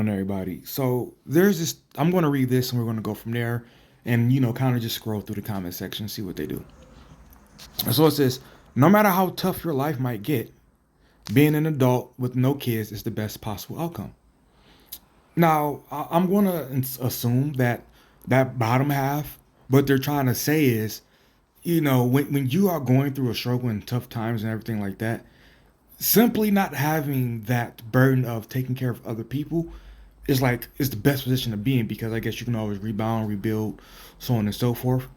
on, everybody? So there's this. I'm going to read this, and we're going to go from there, and kind of just scroll through the comment section and see what they do. So it says, no matter how tough your life might get, being an adult with no kids is the best possible outcome. Now, I'm going to assume that that bottom half, what they're trying to say is, when you are going through a struggle and tough times and everything like that, simply not having that burden of taking care of other people is the best position to be in, because I guess you can always rebound, rebuild, so on and so forth.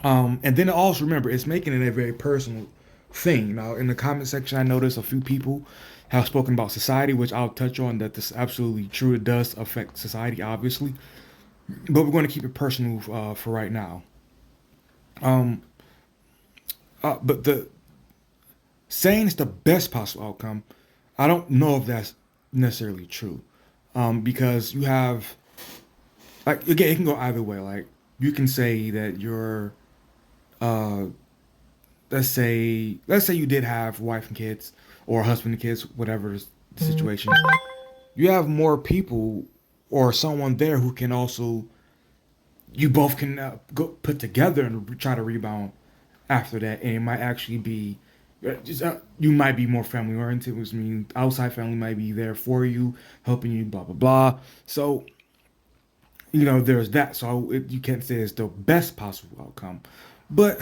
And then also remember, it's making it a very personal thing. Now, in the comment section, I noticed a few people have spoken about society, which I'll touch on. That this is absolutely true. It does affect society, obviously, but we're going to keep it personal for right now. Um, but the saying it's the best possible outcome, I don't know if that's necessarily true, because you have, like, again, it can go either way. Like, you can say that you're uh, let's say you did have a wife and kids, or a husband and kids, whatever is the situation. You have more people or someone there who can also, you both can go put together and try to rebound after that, and it might actually be you might be more family oriented, which means outside family might be there for you, helping you, blah blah blah. So there's that. So you can't say it's the best possible outcome, but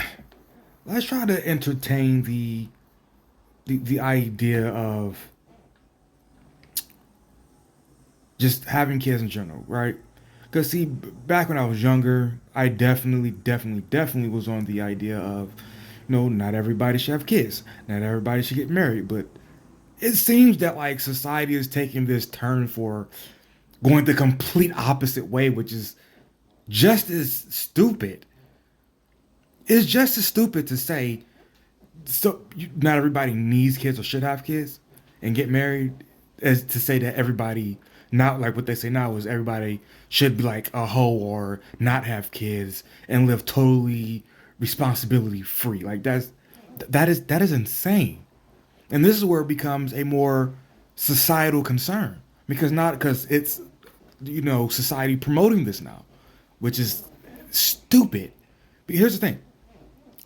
let's try to entertain the idea of just having kids in general, right? Because see, back when I was younger, I definitely was on the idea of, not everybody should have kids, not everybody should get married. But it seems that like society is taking this turn for going the complete opposite way, which is just as stupid. It's just as stupid to say, not everybody needs kids or should have kids and get married, as to say that everybody, not like what they say now, is everybody should be like a hoe or not have kids and live totally responsibility free. Like that is insane. And this is where it becomes a more societal concern, because not because it's society promoting this now, which is stupid. But here's the thing: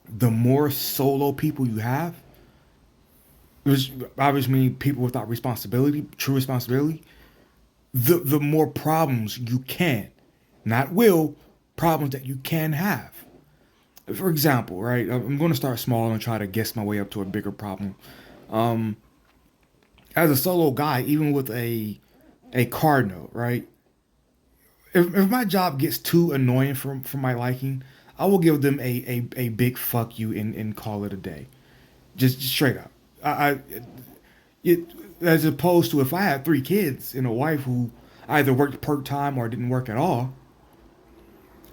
the more solo people you have, which obviously means people without responsibility, true responsibility, the more problems you can, not will, problems that you can have. For example, right? I'm going to start small and try to guess my way up to a bigger problem. Um, as a solo guy, even with a car note, right? If my job gets too annoying for my liking, I will give them a big fuck you and call it a day. Just straight up. I it As opposed to if I had three kids and a wife who either worked part time or didn't work at all,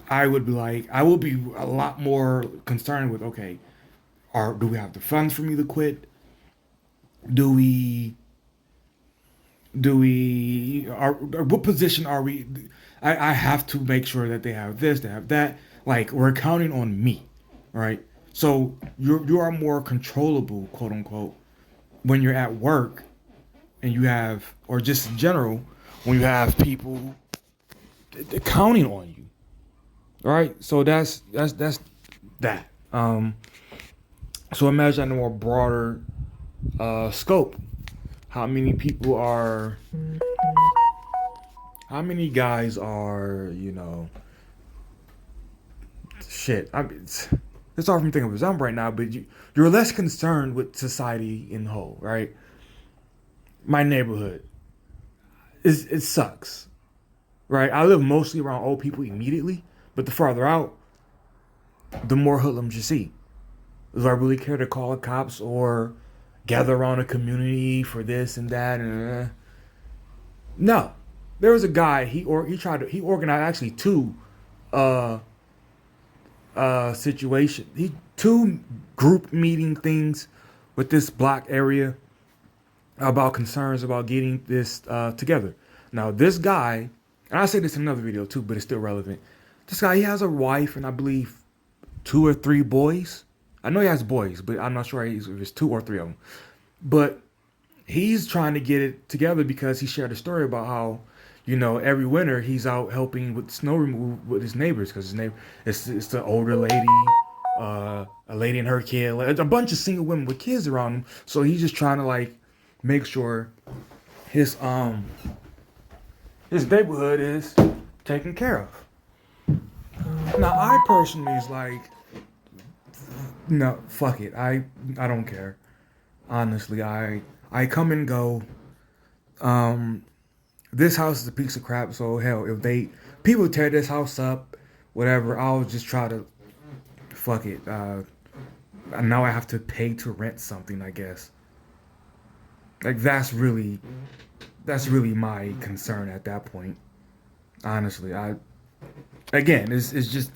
I would be a lot more concerned with, okay, do we have the funds for me to quit? Do we or what position are we? I have to make sure that they have this, they have that. Like, we're counting on me, right? So you are more controllable, quote unquote, when you're at work, and you have, or just in general, when you have people counting on you, right? So that's that. So imagine a more broader scope. How many people are? How many guys are? Shit. It's hard for me to think of a example right now, but you're less concerned with society in whole, right? My neighborhood, it sucks, right? I live mostly around old people immediately, but the farther out, the more hoodlums you see. Do I really care to call the cops or gather around a community for this and that? No. There was a guy, he organized actually two uh situation he two group meeting things with this block area about concerns about getting this together. Now this guy, and I say this in another video too, but it's still relevant. This guy, he has a wife and I believe two or three boys. I know he has boys, but I'm not sure if it's two or three of them. But he's trying to get it together because he shared a story about how, every winter he's out helping with snow removal with his neighbors because his neighbor, it's the older lady, a lady and her kid, like a bunch of single women with kids around him. So he's just trying to like make sure his his neighborhood is taken care of. Now I personally is like, no, fuck it. I don't care. Honestly, I come and go. Um, this house is a piece of crap. So hell, if they people tear this house up, whatever, I'll just try to fuck it. Now I have to pay to rent something. I guess like that's really my concern at that point. Honestly, I again, it's just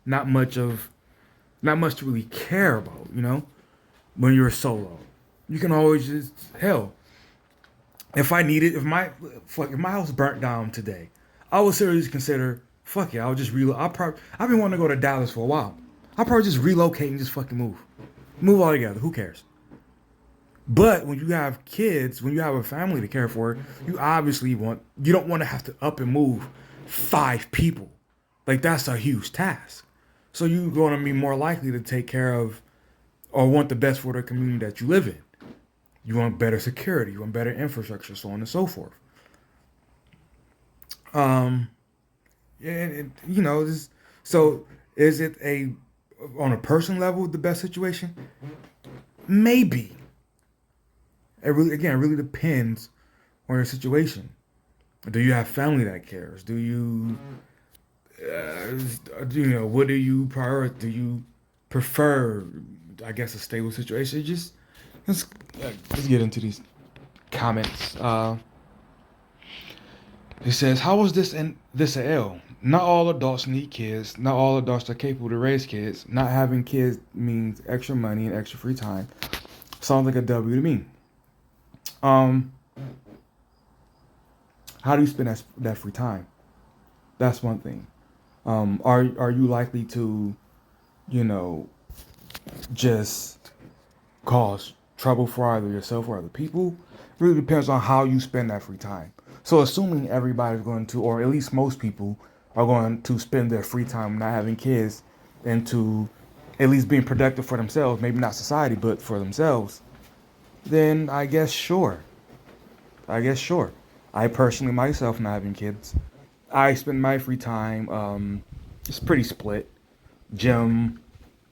not much of not much to really care about. When you're solo, you can always just hell. If I needed, if my house burnt down today, I would seriously consider fuck it. I'll just reload. I've been wanting to go to Dallas for a while. I'll probably just relocate and just fucking move all together. Who cares? But when you have kids, when you have a family to care for, you don't want to have to up and move 5 people. Like that's a huge task. So you're going to be more likely to take care of or want the best for the community that you live in. You want better security, you want better infrastructure, so on and so forth. Um, and so is it a on a person level the best situation? Maybe. It really depends on your situation. Do you have family that cares? What do you prioritize? Do you prefer, I guess, a stable situation? Let's, let's get into these comments. It says, "How is this a L? Not all adults need kids. Not all adults are capable to raise kids. Not having kids means extra money and extra free time. Sounds like a W to me. Um, how do you spend that free time? That's one thing. Are you likely to, you know, just cause trouble for either yourself or other people? It really depends on how you spend that free time. So assuming everybody's going to, or at least most people are going to spend their free time not having kids into at least being productive for themselves, maybe not society, but for themselves, then I guess sure. I guess sure. I personally myself not having kids, I spend my free time. It's pretty split. Gym,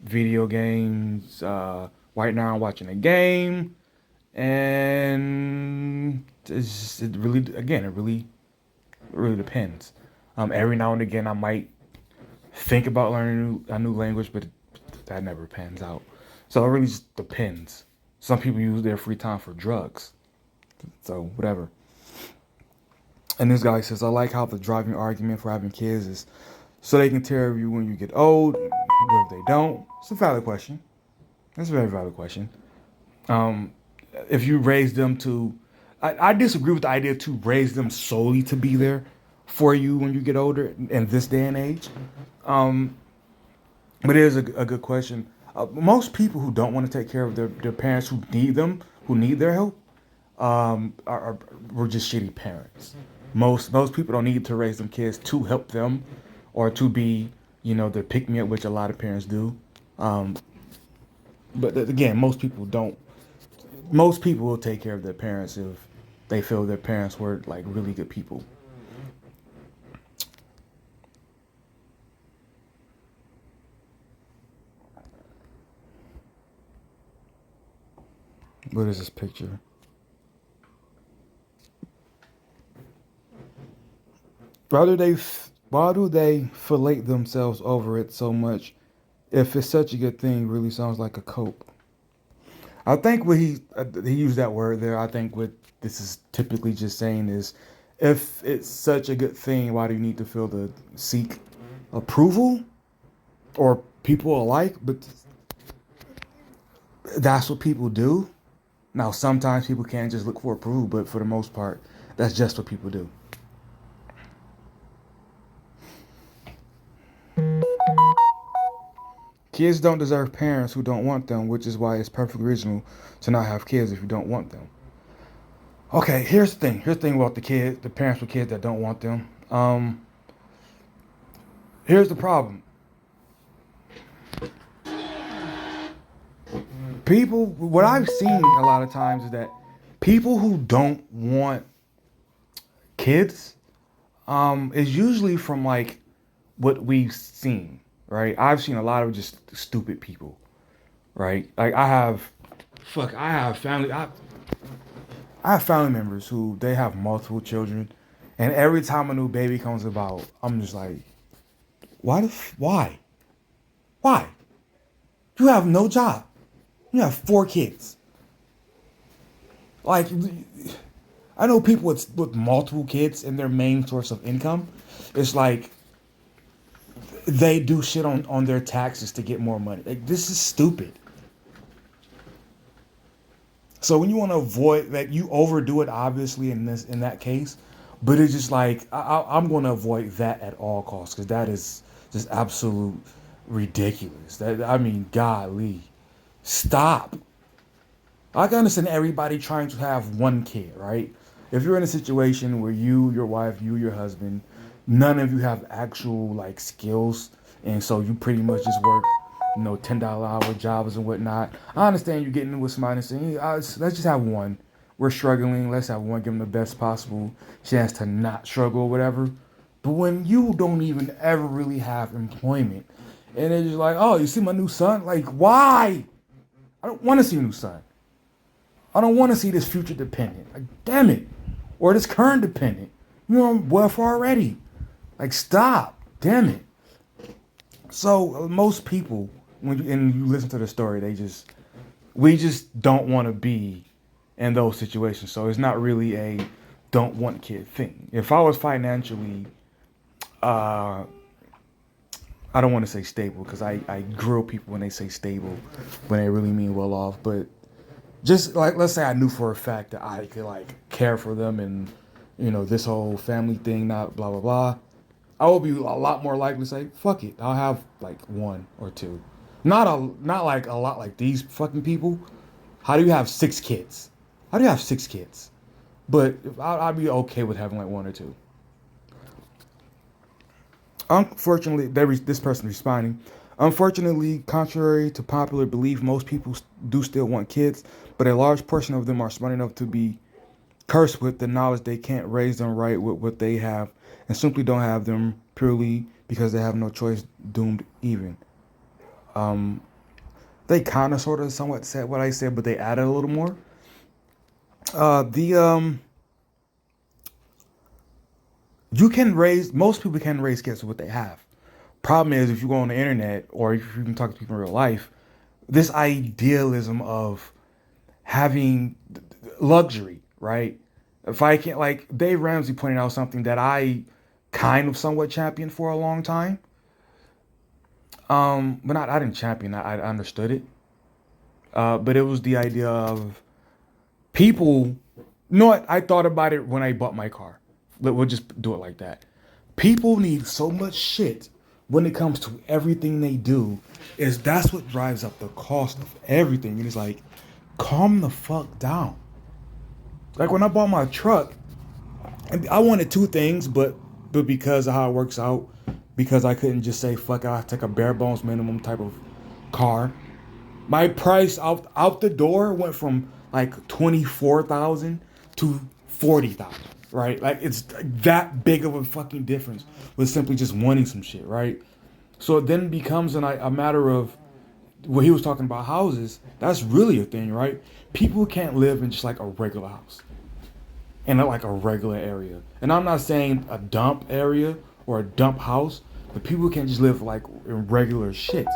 video games. Right now I'm watching a game, and it really depends. Every now and again I might think about learning a new language, but that never pans out. So it really just depends. Some people use their free time for drugs. So whatever. And this guy says, I like how the driving argument for having kids is so they can take care of you when you get old. What if they don't? It's a valid question. That's a very valid question. Um, if you raise them to, I disagree with the idea to raise them solely to be there for you when you get older in this day and age. Um, but it is a good question. Most people who don't want to take care of their parents who need their help, were just shitty parents. Most people don't need to raise them kids to help them or to be, the pick me up, which a lot of parents do. Um, but again, most people don't. Most people will take care of their parents if they feel their parents were like really good people. What is this picture? Why do they fillet themselves over it so much? If it's such a good thing, really sounds like a cope. I think what he used that word there. I think what this is typically just saying is, if it's such a good thing, why do you need to feel the seek approval or people alike? But that's what people do. Now, sometimes people can just look for approval, but for the most part, that's just what people do. Kids don't deserve parents who don't want them, which is why it's perfectly reasonable to not have kids if you don't want them. Okay, here's the thing. Here's the thing about the kids, the parents with kids that don't want them. Here's the problem. People, what I've seen a lot of times is that people who don't want kids, is usually from like what we've seen, right? I've seen a lot of just stupid people, right? Like I have family members who they have multiple children, and every time a new baby comes about, I'm just like, why? You have no job. You have 4 kids. Like, I know people with multiple kids and their main source of income. It's like they do shit on their taxes to get more money. Like, this is stupid. So when you want to avoid that, you overdo it obviously in that case, but it's just like I'm going to avoid that at all costs because that is just absolute ridiculous. That I mean, golly, stop. I can understand everybody trying to have one kid, right? If you're in a situation where you, your wife, you, your husband, none of you have actual like skills, and so you pretty much just work, $10 hour jobs and whatnot. I understand you getting with somebody and saying, hey, let's just have one. We're struggling. Let's have one. Give them the best possible chance to not struggle or whatever. But when you don't even ever really have employment, and it's just like, oh, you see my new son? Like, why? I don't want to see a new son. I don't want to see this future dependent. Like, damn it. Or this current dependent. You're on welfare already. Like, stop. Damn it. So, most people, and you listen to the story, we just don't want to be in those situations. So, it's not really a don't want kid thing. If I was financially, uh, I don't want to say stable, because I grill people when they say stable, when they really mean well off, but just like, let's say I knew for a fact that I could like care for them and this whole family thing, not blah blah blah, I would be a lot more likely to say fuck it, I'll have like one or two, not like a lot like these fucking people. How do you have 6 kids? How do you have 6 kids? But I'd be okay with having like one or two. Unfortunately, this person responding. Unfortunately, contrary to popular belief, most people do still want kids, but a large portion of them are smart enough to be cursed with the knowledge they can't raise them right with what they have, and simply don't have them purely because they have no choice, doomed even. Um, they kind of, sort of, somewhat said what I said, but they added a little more. The You can raise, most people can raise kids with what they have. Problem is, if you go on the internet or if you can talk to people in real life, this idealism of having luxury, right? If I can't, like Dave Ramsey pointed out something that I kind of somewhat championed for a long time. But not, I didn't champion, I understood it. But it was the idea of people, you know what? I thought about it when I bought my car. We'll just do it like that. People need so much shit when it comes to everything they do. That's what drives up the cost of everything. And it's like, calm the fuck down. Like when I bought my truck, I wanted 2 things, but because of how it works out, because I couldn't just say fuck, I take a bare bones minimum type of car. My price out the door went from like 24,000 to 40,000, right? Like it's that big of a fucking difference with simply just wanting some shit, right? So it then becomes a matter of what he was talking about houses. That's really a thing, right? People can't live in just like a regular house, in like a regular area. And I'm not saying a dump area or a dump house, but people can't just live like in regular shit.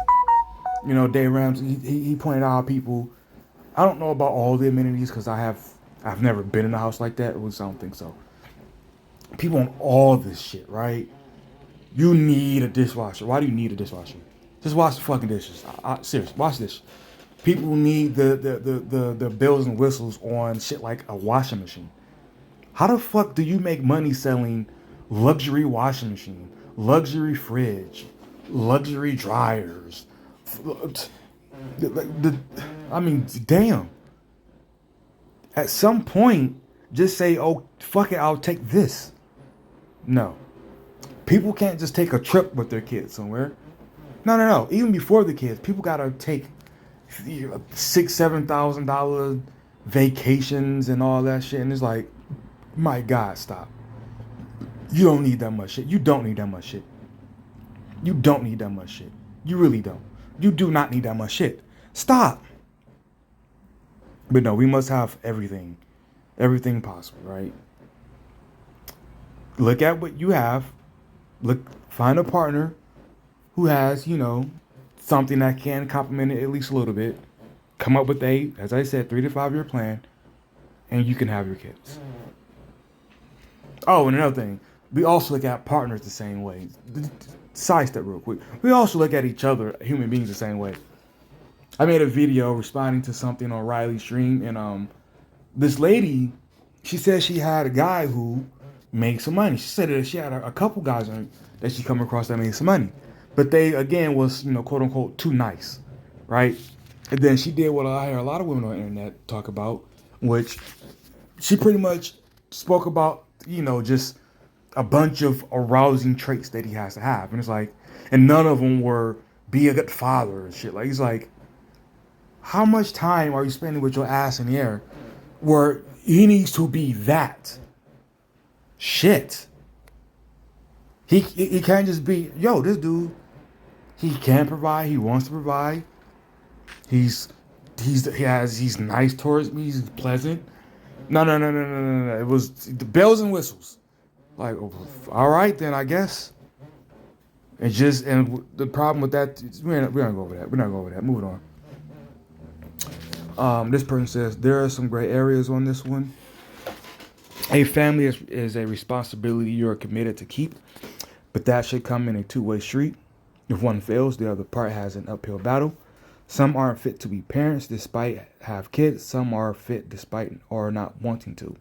Dave Ramsey, he pointed out how people, I don't know about all the amenities because I've never been in a house like that. At least I don't think so. People on all this shit, right? You need a dishwasher. Why do you need a dishwasher? Just wash the fucking dishes. Seriously, wash this. People need the bells and whistles on shit like a washing machine. How the fuck do you make money selling luxury washing machine, luxury fridge, luxury dryers? I mean, damn. At some point, Just say, oh, fuck it, I'll take this. No. People can't just take a trip with their kids somewhere. No, no, no. Even before the kids, people gotta take $6,000, $7,000 vacations and all that shit. And it's like, my God, stop. You don't need that much shit. You don't need that much shit. You don't need that much shit. You really don't. You do not need that much shit. Stop. But no, we must have everything possible, right? Look at what you have. Look, find a partner who has, something that can complement it at least a little bit. Come up with as I said, 3 to 5 year plan, and you can have your kids. Oh, and another thing, we also look at partners the same way. Side step real quick. We also look at each other, human beings, the same way. I made a video responding to something on Riley's stream, and this lady, she said she had a guy who made some money. She said that she had a couple guys that she come across that made some money, but they again was quote unquote too nice, right? And then she did what I hear a lot of women on the internet talk about, which she pretty much spoke about, just a bunch of arousing traits that he has to have, and it's like, and none of them were be a good father and shit. Like, it's like, how much time are you spending with your ass in the air where he needs to be that? Shit. He can't just be, yo, this dude, he can provide, he wants to provide. He's nice towards me, he's pleasant. No. It was the bells and whistles. Like, all right then, I guess. And the problem with that, we're not going to go over that. We're not going over that. Moving on. This person says there are some gray areas on this one. A family is a responsibility you are committed to keep, but that should come in a two-way street. If one fails, the other part has an uphill battle. Some aren't fit to be parents despite have kids. Some are fit despite or not wanting to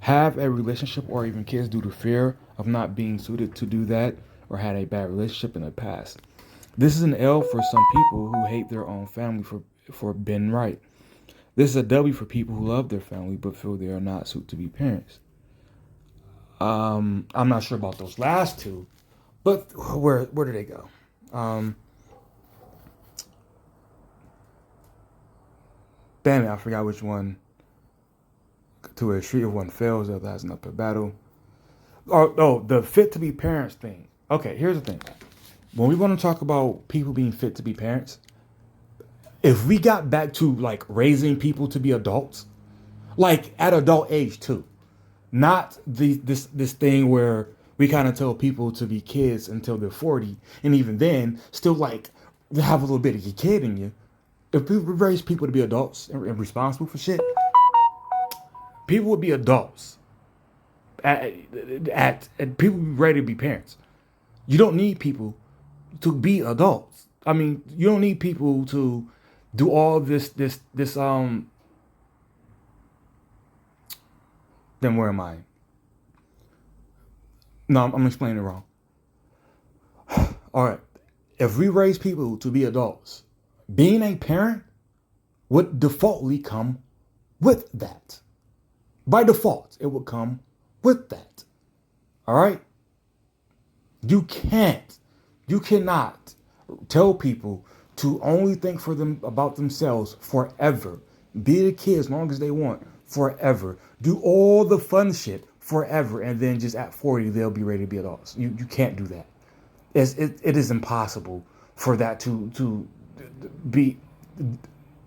have a relationship or even kids due to fear of not being suited to do that or had a bad relationship in the past. This is an L for some people who hate their own family for being right. This is a W for people who love their family but feel they are not suited to be parents. I'm not sure about those last two, but where do they go? Damn it, I forgot which one. To a street, if one fails, the other has an uphill battle. Oh, the fit to be parents thing. Okay, here's the thing. When we want to talk about people being fit to be parents, if we got back to like raising people to be adults, like at adult age too, not this thing where we kind of tell people to be kids until they're 40, and even then, still like have a little bit of your kid in you. If we raise people to be adults and responsible for shit, people would be adults. At people would be ready to be parents. You don't need people to be adults. I mean, you don't need people to do all this. Then where am I? No, I'm explaining it wrong. All right. If we raise people to be adults, being a parent would defaultly come with that. By default, it would come with that. All right? You cannot tell people to only think for them about themselves forever. Be a kid as long as they want forever. Do all the fun shit forever, and then just at 40 they'll be ready to be adults. You can't do that. It is impossible for that to be.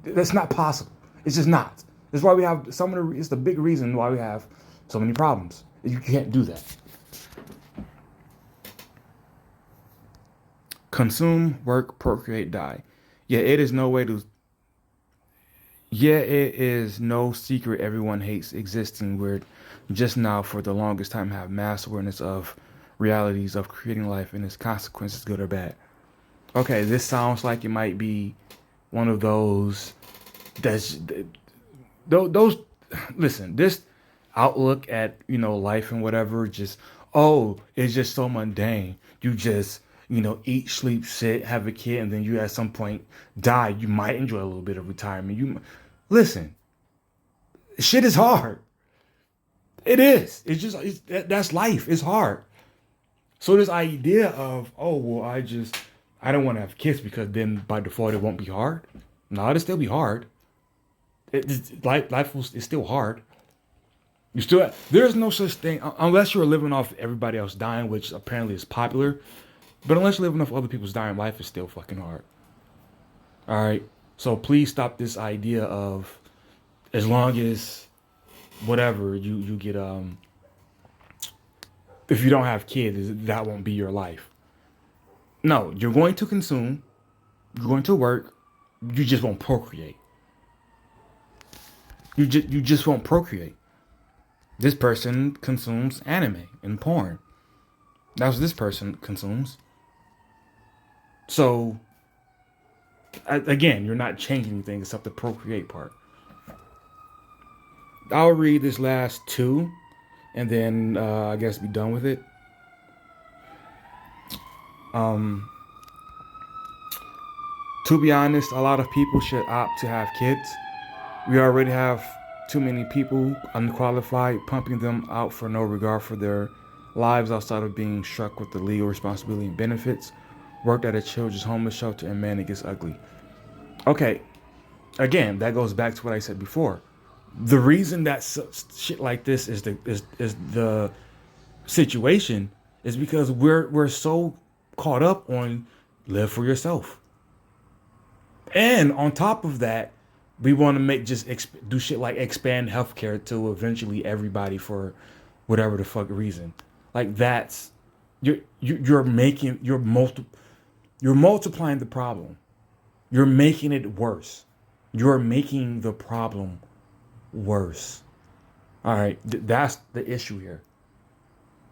That's not possible. It's just not. That's why we have it's the big reason why we have so many problems. You can't do that. Consume, work, procreate, die. It is no secret everyone hates existing. We're just now for the longest time have mass awareness of realities of creating life and its consequences, good or bad. Okay, this sounds like it might be one of those those listen, this outlook at life and whatever, just it's just so mundane. You just eat, sleep, sit, have a kid, and then you at some point die. You might enjoy a little bit of retirement. Listen, shit is hard. It is. It's just that's life. It's hard. So this idea of, oh well, I don't want to have kids because then by default it won't be hard. No, it'll still be hard. Life is still hard. You still there's no such thing unless you're living off everybody else dying, which apparently is popular. But unless you're living off other people's dying, life is still fucking hard. All right. So please stop this idea of as long as whatever you get if you don't have kids that won't be your life. No, you're going to consume, you're going to work, you just won't procreate. You just won't procreate. This person consumes anime and porn. That's what this person consumes. So again, you're not changing anything except the procreate part. I'll read this last two and then I guess be done with it. To be honest, a lot of people should opt to have kids. We already have too many people unqualified pumping them out for no regard for their lives outside of being struck with the legal responsibility and benefits. Worked at a children's homeless shelter, and man, it gets ugly. Okay, again, that goes back to what I said before. The reason that shit like this is the situation is because we're so caught up on live for yourself, and on top of that, we want to do shit like expand healthcare to eventually everybody for whatever the fuck reason. Like that's you're multiplying the problem. You're making it worse. You're making the problem worse. All right, that's the issue here.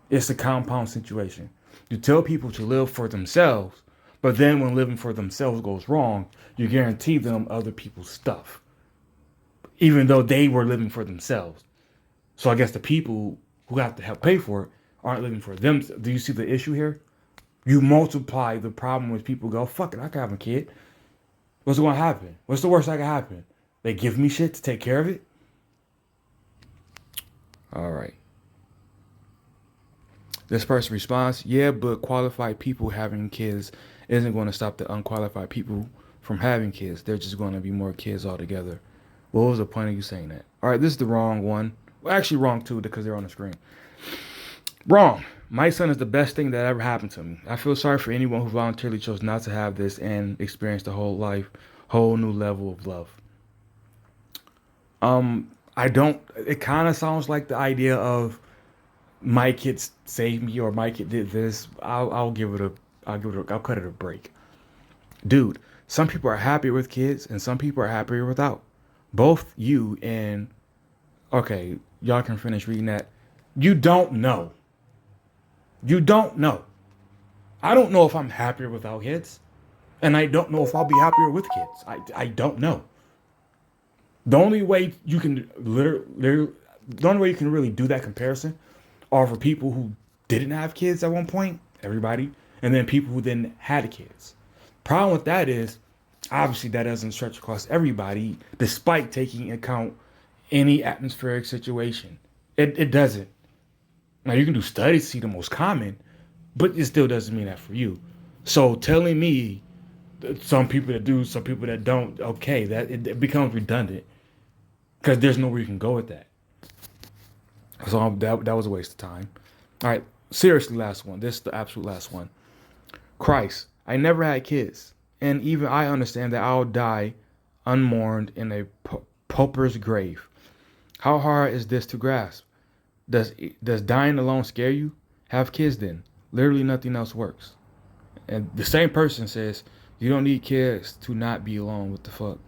It's a compound situation. You tell people to live for themselves, but then when living for themselves goes wrong, you guarantee them other people's stuff, even though they were living for themselves. So I guess the people who have to help pay for it aren't living for them. Do you see the issue here? You multiply the problem when people go, fuck it, I can have a kid. What's going to happen? What's the worst that can happen? They give me shit to take care of it? All right. This person responds, yeah, but qualified people having kids isn't going to stop the unqualified people from having kids. There's just going to be more kids altogether. What was the point of you saying that? All right, this is the wrong one. Well, actually wrong too, because they're on the screen. Wrong. My son is the best thing that ever happened to me. I feel sorry for anyone who voluntarily chose not to have this and experienced a whole new level of love. It kind of sounds like the idea of my kid saved me or my kid did this. I'll cut it a break. Dude, some people are happier with kids and some people are happier without. Both you and, okay, y'all can finish reading that. You don't know. You don't know. I don't know if I'm happier without kids. And I don't know if I'll be happier with kids. I don't know. The only way you can the only way you can really do that comparison are for people who didn't have kids at one point, everybody, and then people who then had kids. Problem with that is, obviously that doesn't stretch across everybody, despite taking into account any atmospheric situation. It doesn't. Now you can do studies to see the most common, but it still doesn't mean that for you. So telling me that some people that do, some people that don't, okay, that it becomes redundant because there's nowhere you can go with that. So that was a waste of time. All right, seriously, last one. This is the absolute last one. Christ, I never had kids, and even I understand that I'll die unmourned in a pauper's grave. How hard is this to grasp? Does dying alone scare you? Have kids then. Literally nothing else works. And the same person says, you don't need kids to not be alone. What the fuck?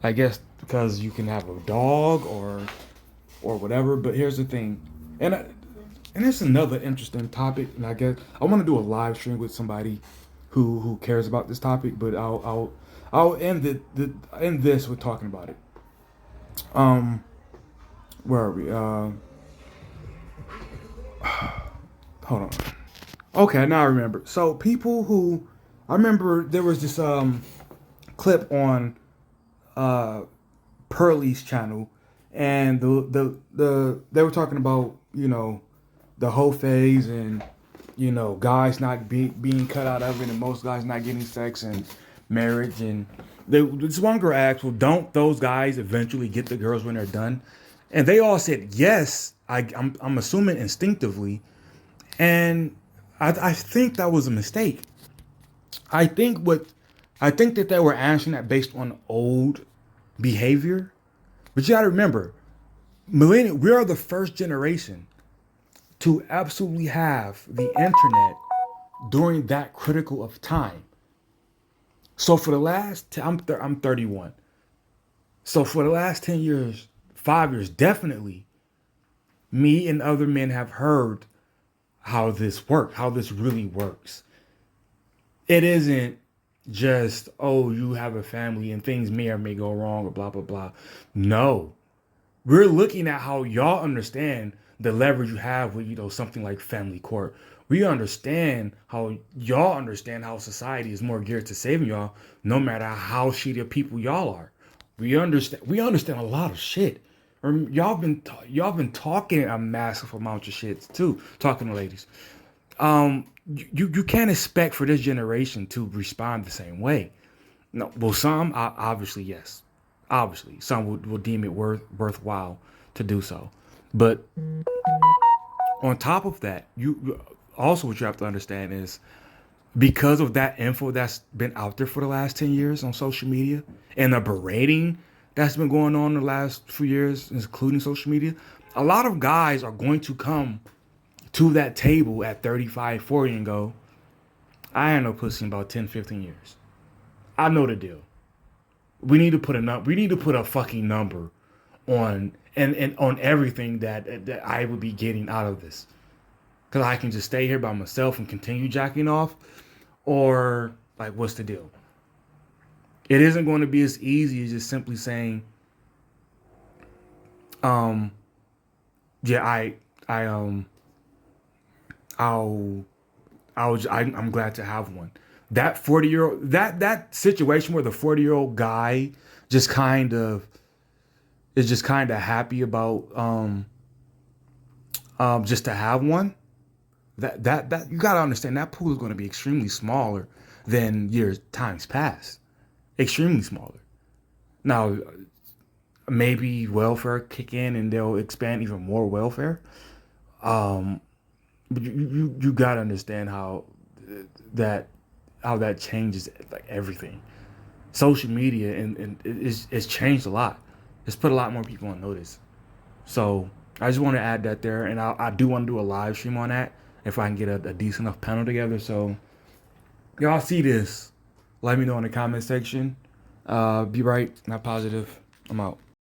I guess because you can have a dog or whatever. But here's the thing. And it's another interesting topic. And I guess I want to do a live stream with somebody who cares about this topic. But I'll end end this with talking about it. Where are we? Hold on. Okay, now I remember. So I remember there was this clip on Pearlie's channel, and they were talking about, the whole phase, and guys not being cut out of it, and most guys not getting sex and marriage. And this one girl asked, well, don't those guys eventually get the girls when they're done? And they all said yes. I'm assuming instinctively, and I think that was a mistake. I think what I think that they were answering that based on old behavior. But you got to remember, millennial, we are the first generation to absolutely have the internet during that critical of time. So for the last, I'm 31. So for the last 10 years, 5 years, definitely, me and other men have heard how this works, how this really works. It isn't just, oh, you have a family and things may or may go wrong or blah, blah, blah. No, we're looking at how y'all understand the leverage you have with, something like family court. We understand how y'all understand how society is more geared to saving y'all, no matter how shitty of people y'all are. We understand a lot of shit. Y'all been talking a massive amount of shit too, talking to ladies. You can't expect for this generation to respond the same way. No, well, some obviously yes, obviously some will deem it worthwhile to do so, but on top of that, also what you have to understand is because of that info that's been out there for the last 10 years on social media and the berating that's been going on the last few years, including social media, a lot of guys are going to come to that table at 35, 40 and go, I ain't no pussy in about 10, 15 years. I know the deal. We need to put a fucking number on and on everything that I would be getting out of this. Cause I can just stay here by myself and continue jacking off, or like what's the deal? It isn't going to be as easy as just simply saying, um, yeah, I I'll I'm glad to have one. That 40-year old, that situation where the 40-year-old guy just kind of is just kind of happy about just to have one. That you gotta understand that pool is going to be extremely smaller than years times past. Extremely smaller. Now maybe welfare kick in and they'll expand even more welfare. Um, but you gotta understand that how that changes like everything. Social media and it's changed a lot. It's put a lot more people on notice. So I just want to add that there, and I do want to do a live stream on that if I can get a decent enough panel together. So y'all see this, let me know in the comment section. Be right, not positive. I'm out.